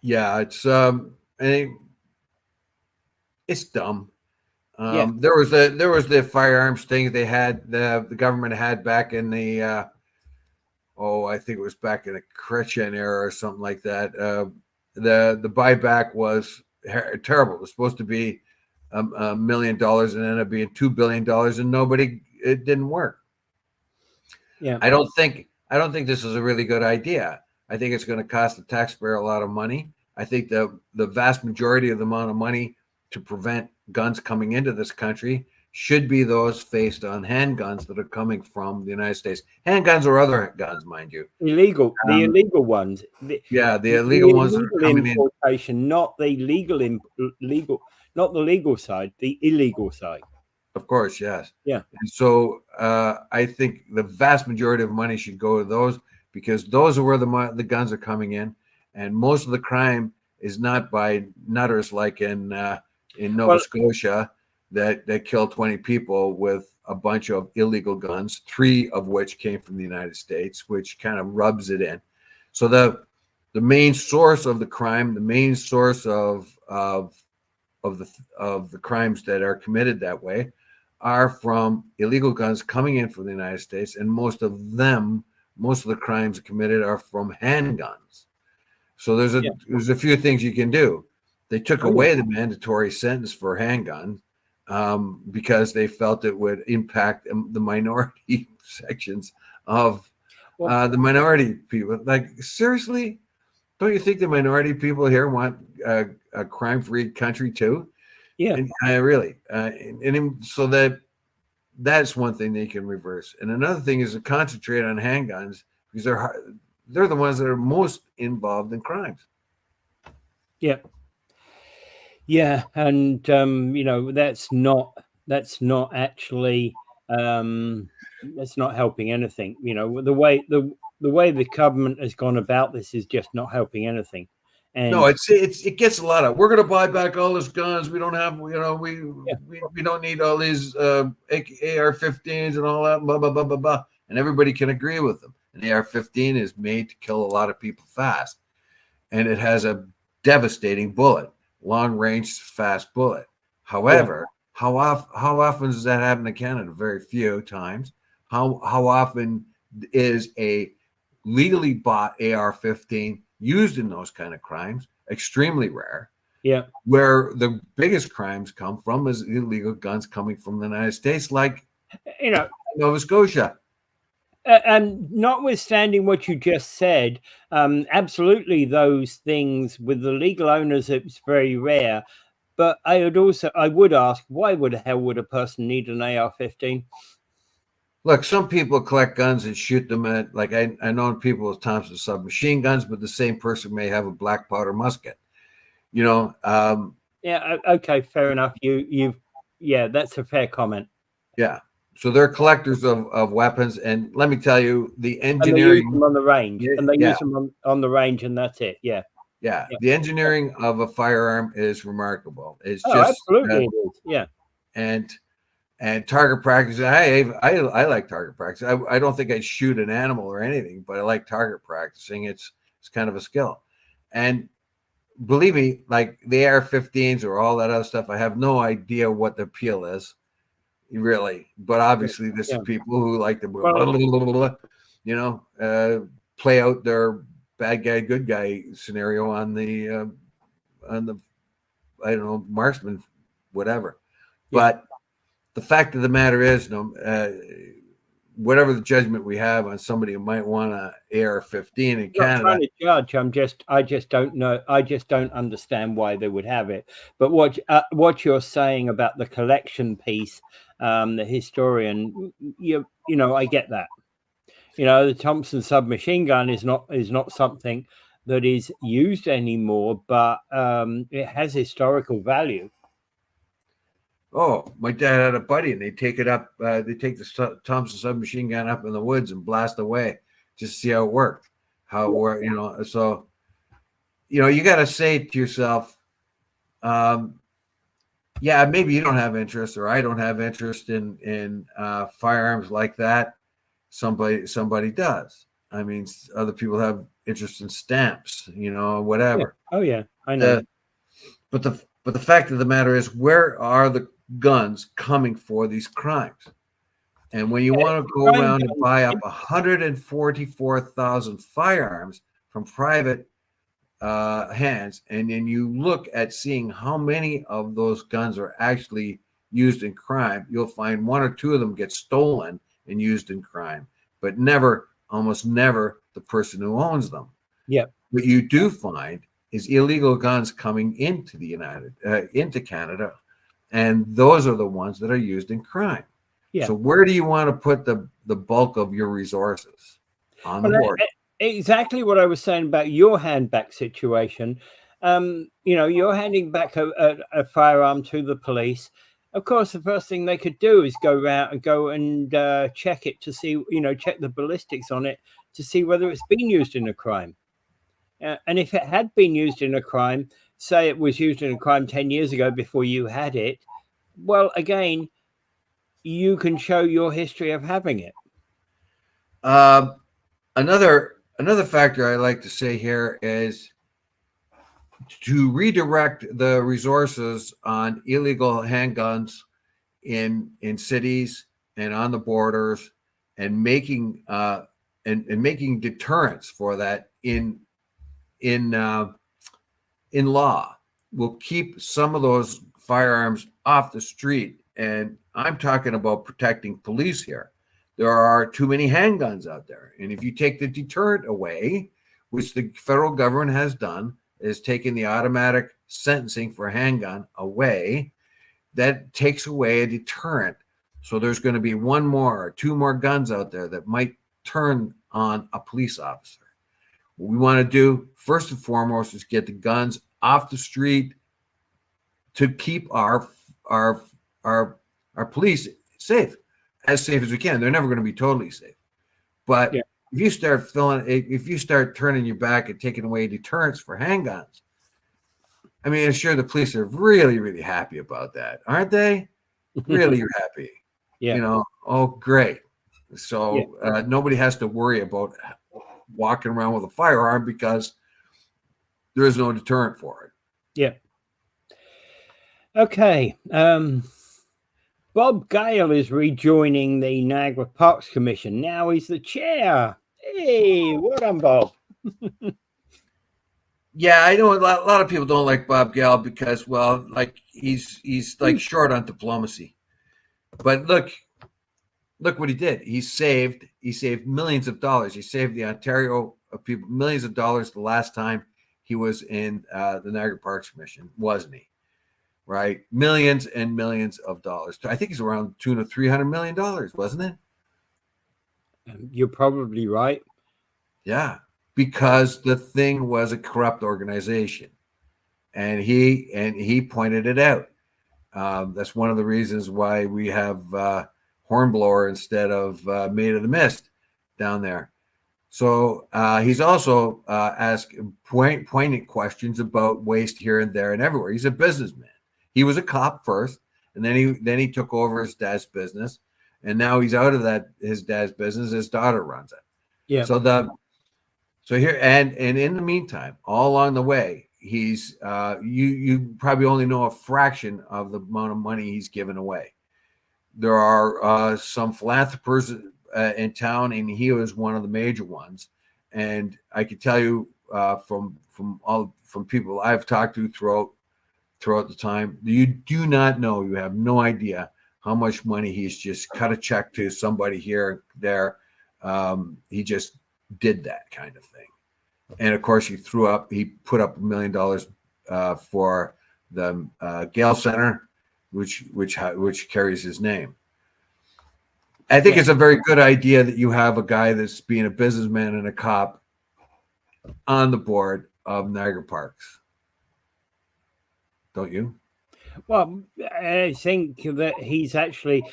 Yeah, it's dumb. There was the firearms thing they had, the government had back in the I think it was back in the Christian era or something like that. The buyback was terrible. It was supposed to be $1 million and ended up being $2 billion, and it didn't work. Yeah, I don't think this is a really good idea. I think it's going to cost the taxpayer a lot of money. I think the vast majority of the amount of money to prevent guns coming into this country should be those based on handguns that are coming from the United States. Handguns or other guns, mind you. Illegal, the illegal ones. The illegal ones are coming in. Not the not the legal side, the illegal side. Of course, yes. Yeah. And so I think the vast majority of money should go to those, because those are where the guns are coming in, and most of the crime is not by nutters like in Nova Scotia that killed 20 people with a bunch of illegal guns, 3 of which came from the United States, which kind of rubs it in. So the main source of the crime, the main source of the crimes that are committed that way, are from illegal guns coming in from the United States, and most of the crimes committed are from handguns. So there's a few things you can do. They took away the mandatory sentence for handguns because they felt it would impact the minority sections of the minority people. Like, seriously, don't you think the minority people here want a crime-free country too? Yeah, and so that's one thing they can reverse. And another thing is to concentrate on handguns, because they're the ones that are most involved in crimes. Yeah. Yeah, and that's not actually that's not helping anything. The way the government has gone about this is just not helping anything. And no, it gets a lot of, we're going to buy back all these guns. We don't have, we don't need all these AR-15s and all that, blah blah blah blah blah. And everybody can agree with them. An AR-15 is made to kill a lot of people fast, and it has a devastating bullet. Long range, fast bullet. However, how often does that happen in Canada? Very few times. How often is a legally bought AR-15 used in those kind of crimes? Extremely rare. Yeah. Where the biggest crimes come from is illegal guns coming from the United States, like Nova Scotia. And notwithstanding what you just said, absolutely those things with the legal owners, it's very rare. But I would ask, why the hell would a person need an AR-15? Look, some people collect guns and shoot them at, like I know people with Thompson submachine guns, but the same person may have a black powder musket. Yeah. Okay. Fair enough. Yeah, that's a fair comment. Yeah. So they're collectors of weapons, and let me tell you, the engineering. And they use them on the range, and they Yeah. use them on the range, and that's it. Yeah. Yeah. The engineering of a firearm is remarkable. It's Oh, just absolutely, it is. Yeah. And target practice. I like target practice. I don't think I shoot an animal or anything, but I like target practicing. It's kind of a skill, and believe me, like the AR-15s or all that other stuff, I have no idea what the appeal is, really. But obviously, this is people who like to, play out their bad guy, good guy scenario on the I don't know, marksman, whatever. But the fact of the matter is, whatever the judgment we have on somebody who might want an AR-15 in Canada. I'm not trying to judge. I just don't know. I just don't understand why they would have it. But what you're saying about the collection piece, the historian, I get that. The Thompson submachine gun is not something that is used anymore, but it has historical value. Oh, my dad had a buddy, and they take it up. They take the Thompson submachine gun up in the woods and blast away, just to see how it worked. So, you got to say to yourself, yeah, maybe you don't have interest, or I don't have interest in firearms like that. Somebody does. I mean, other people have interest in stamps, whatever. Yeah. Oh yeah, I know. But the fact of the matter is, where are the guns coming for these crimes? And when you want to go around and buy up 144,000 firearms from private hands, and then you look at seeing how many of those guns are actually used in crime, you'll find one or two of them get stolen and used in crime, but almost never the person who owns them. Yeah. What you do find is illegal guns coming into into Canada, and those are the ones that are used in crime. Yeah. So where do you want to put the bulk of your resources on the board? Exactly what I was saying about your handback situation. You're handing back a firearm to the police. Of course, the first thing they could do is go and check it to see, check the ballistics on it to see whether it's been used in a crime. And if it had been used in a crime, say it was used in a crime 10 years ago before you had it, well, again, you can show your history of having it. Another factor I like to say here is to redirect the resources on illegal handguns in cities and on the borders, and making making deterrence for that in law will keep some of those firearms off the street. And I'm talking about protecting police here. There are too many handguns out there. And if you take the deterrent away, which the federal government has done, is taking the automatic sentencing for a handgun away, that takes away a deterrent. So there's going to be one more or two more guns out there that might turn on a police officer. What we want to do, first and foremost, is get the guns off the street to keep our police safe as we can. They're never going to be totally safe, but if you start turning your back and taking away deterrents for handguns, I mean, I'm sure the police are really, really happy about that, aren't they? Really happy. Yeah. Oh, great. So nobody has to worry about walking around with a firearm because there is no deterrent for it. Yeah. Okay. Bob Gale is rejoining the Niagara Parks Commission. Now he's the chair. Hey, well done, Bob. Yeah, I know a lot of people don't like Bob Gale because, well, like he's like short on diplomacy. But look what he did. He saved millions of dollars. He saved the Ontario people millions of dollars the last time he was in the Niagara Parks Commission, wasn't he? Right, millions and millions of dollars. I think he's around tune of $300 million, wasn't it? You're probably right. Yeah, because the thing was a corrupt organization, and he pointed it out. That's one of the reasons why we have Hornblower instead of Maid of the Mist down there. So he's also asked poignant questions about waste here and there and everywhere. He's a businessman. He was a cop first, and then he took over his dad's business, and now he's out of that his dad's business. His daughter runs it. Yeah. So here and in the meantime, all along the way, he's you probably only know a fraction of the amount of money he's given away. There are some philanthropists in town, and he was one of the major ones. And I can tell you from people I've talked to throughout the time, you do not know, you have no idea how much money he's just cut a check to somebody here there. He just did that kind of thing. And of course, he put up $1 million for the Gale Center, which carries his name. I think it's a very good idea that you have a guy that's being a businessman and a cop on the board of Niagara Parks. Don't you? Well, I think that he's actually,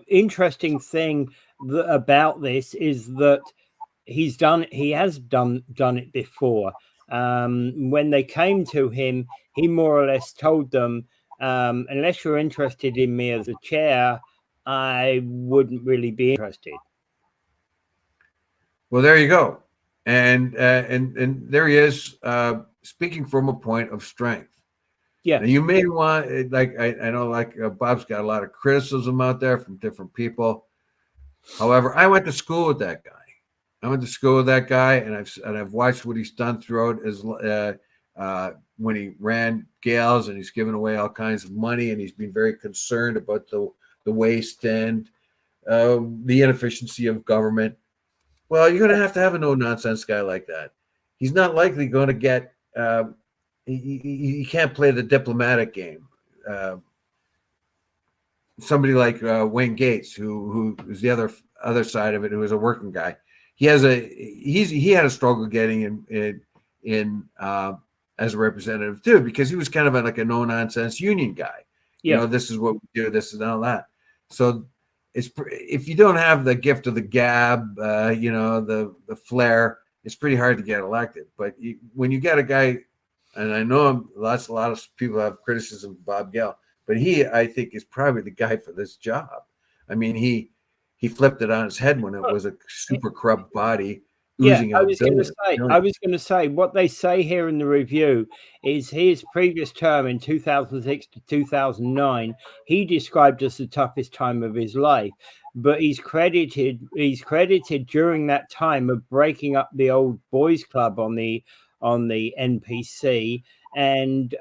interesting thing about this is that he has done it before. When they came to him, he more or less told them, unless you're interested in me as a chair, I wouldn't really be interested. Well, there you go. And there he is, speaking from a point of strength. Yeah. Now, you may want, like, I know, like, Bob's got a lot of criticism out there from different people. However, I went to school with that guy. And I've watched what he's done throughout his when he ran Gales, and he's given away all kinds of money, and he's been very concerned about the waste and the inefficiency of government. Well, you're going to have a no-nonsense guy like that. He's not likely going to get he can't play the diplomatic game. Somebody like Wayne Gates, who is the other side of it, who is a working guy. He had a struggle getting in as a representative too, because he was kind of like a no-nonsense union guy. Yeah. You know, this is what we do, this is all that. So if you don't have the gift of the gab, the flair, it's pretty hard to get elected. But when you get a guy, and I know a lot of people have criticism of Bob Gale, but I think, is probably the guy for this job. I mean, he flipped it on his head when it was a super corrupt body. Yeah, I was going to say what they say here in the review is his previous term in 2006 to 2009. He described as the toughest time of his life, but he's credited during that time of breaking up the old boys club on the NPC and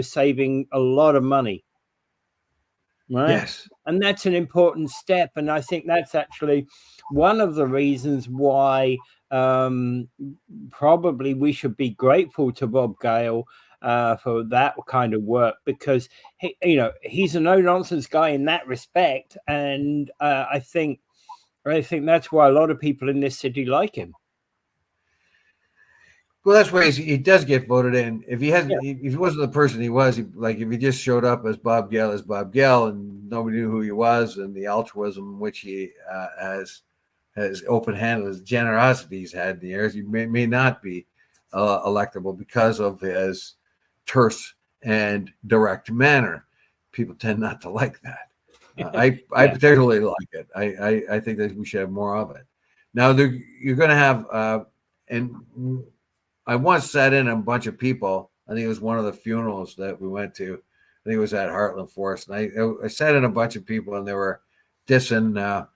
saving a lot of money. Right. Yes. And that's an important step. And I think that's actually one of the reasons why probably we should be grateful to Bob Gale for that kind of work, because he's a no-nonsense guy in that respect. And I think that's why a lot of people in this city like him. Well, that's why he does get voted in. If he wasn't the person he was, if he just showed up as Bob Gale, and nobody knew who he was, and the altruism which he has open-handed, his generosity he's had in the years, he may not be electable because of his terse and direct manner. People tend not to like that. I particularly like it. I think that we should have more of it. Now you're going to have and I once sat in a bunch of people. I think it was one of the funerals that we went to. I think it was at Heartland Forest. And I sat in a bunch of people, and they were dissing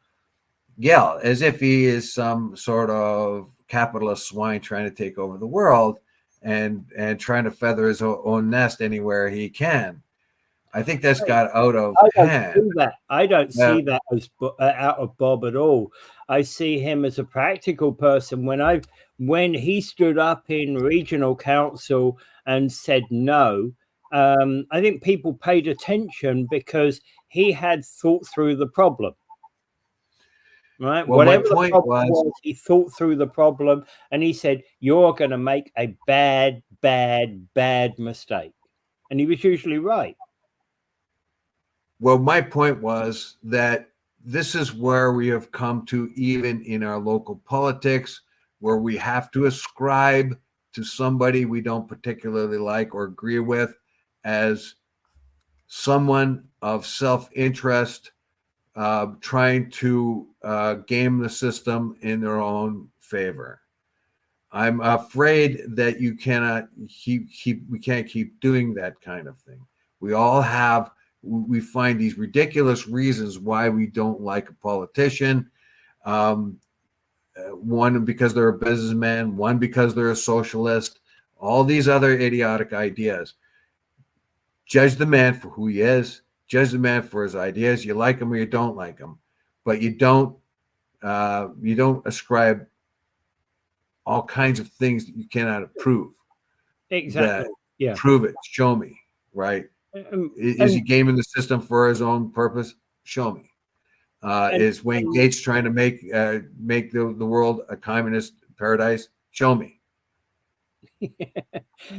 Gale as if he is some sort of capitalist swine trying to take over the world. and trying to feather his own nest anywhere he can. I think that's got out of hand. I don't see that as out of Bob at all. I see him as a practical person. When he stood up in regional council and said no, I think people paid attention because he had thought through the problem. Right. Well, whatever my point the problem was, he thought through the problem and he said, "You're going to make a bad mistake," and he was usually right. Well, my point was that this is where we have come to, even in our local politics, where we have to ascribe to somebody we don't particularly like or agree with as someone of self-interest, trying to game the system in their own favor. I'm afraid that we can't keep doing that kind of thing. We find these ridiculous reasons why we don't like a politician. One, because they're a businessman, one, because they're a socialist, all these other idiotic ideas. Judge the man for who he is, judge the man for his ideas. You like him or you don't like him, but you don't ascribe all kinds of things that you cannot prove. Exactly. Yeah. Prove it. Show me. Right. Is he gaming the system for his own purpose? Show me. Is Wayne Gates trying to make the world a communist paradise? Show me.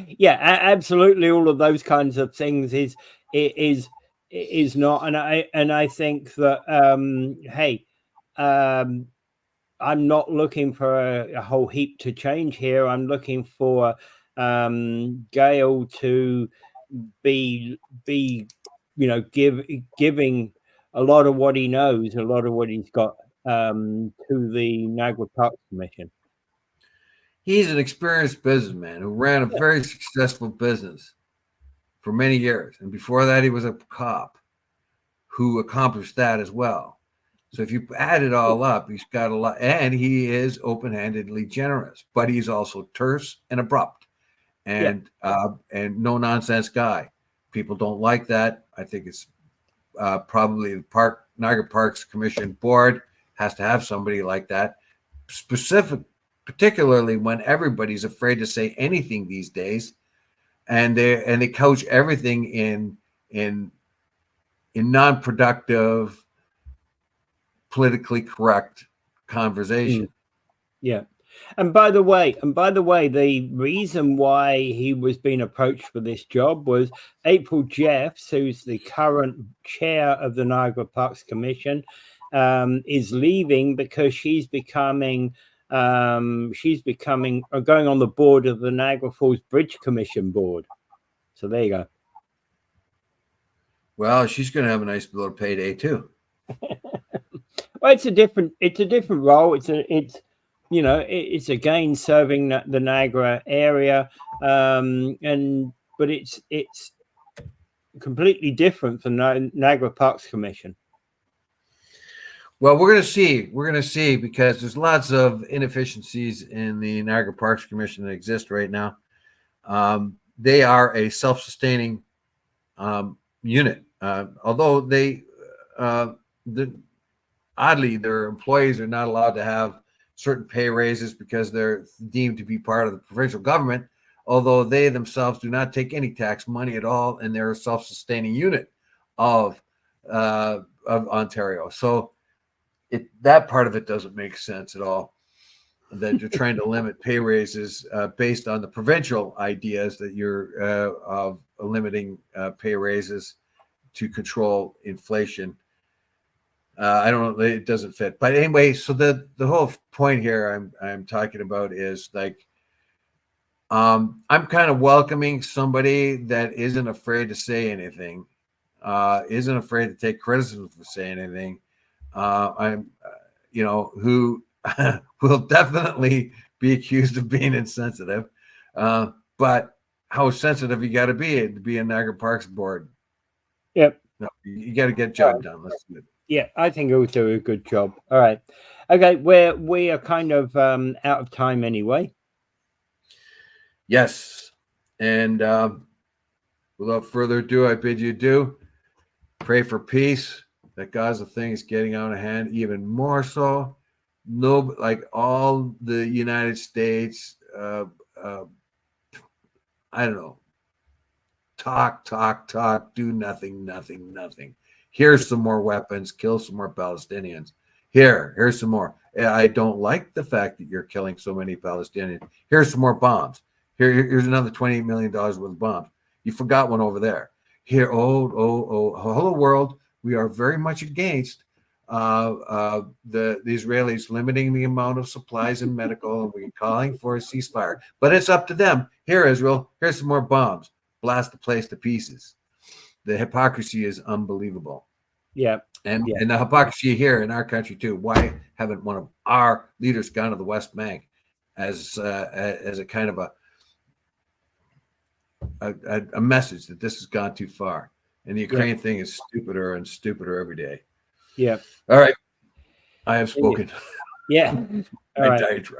Yeah, absolutely. All of those kinds of things is not, and I think that hey, I'm not looking for a whole heap to change here. I'm looking for Gail to be giving a lot of what he knows, a lot of what he's got to the Niagara Parks Commission. He's an experienced businessman who ran a very successful business for many years, and before that he was a cop who accomplished that as well. So if you add it all up, he's got a lot, and he is open-handedly generous, but he's also terse and abrupt, and no nonsense guy. People don't like that. I think it's probably the Niagara Parks Commission board has to have somebody like that, particularly when everybody's afraid to say anything these days, and they couch everything in non-productive, politically correct conversation. Yeah. And by the way, the reason why he was being approached for this job was April Jeffs, who's the current chair of the Niagara Parks Commission, is leaving because she's becoming going on the board of the Niagara Falls Bridge Commission board. So there you go. Well, she's going to have a nice little payday too. Well, it's a different role. It's again serving the Niagara area, but it's completely different from Niagara Parks Commission. Well, we're going to see because there's lots of inefficiencies in the Niagara Parks Commission that exist right now. They are a self-sustaining unit, although oddly, their employees are not allowed to have certain pay raises because they're deemed to be part of the provincial government, although they themselves do not take any tax money at all, and they're a self-sustaining unit of Ontario. So that part of it doesn't make sense at all, that you're trying to limit pay raises based on the provincial ideas that you're of limiting pay raises to control inflation. I don't know. It doesn't fit. But anyway, so the whole point here I'm talking about is like, I'm kind of welcoming somebody that isn't afraid to say anything, isn't afraid to take criticism for saying anything. Who will definitely be accused of being insensitive. But how sensitive you got to be a Niagara Parks board? Yep. No, you got to get job done. Let's do it. Yeah, I think he'll do a good job. All right. Okay, we are kind of out of time anyway. Yes. And without further ado, I bid you adieu. Pray for peace. That Gaza thing is getting out of hand, even more so. No, like all the United States, I don't know, talk, do nothing. Here's some more weapons, kill some more Palestinians. Here's some more. I don't like the fact that you're killing so many Palestinians. Here's some more bombs. Here's another $28 million worth of bombs. You forgot one over there. Here, hello world. We are very much against the Israelis limiting the amount of supplies and medical, and we're calling for a ceasefire. But it's up to them. Here, Israel, here's some more bombs. Blast the place to pieces. The hypocrisy is unbelievable. Yeah. And the hypocrisy here in our country too. Why haven't one of our leaders gone to the West Bank as a kind of a message that this has gone too far? And the Ukraine thing is stupider and stupider every day. Yeah. All right. I have spoken. Yeah. All right. Diatribe.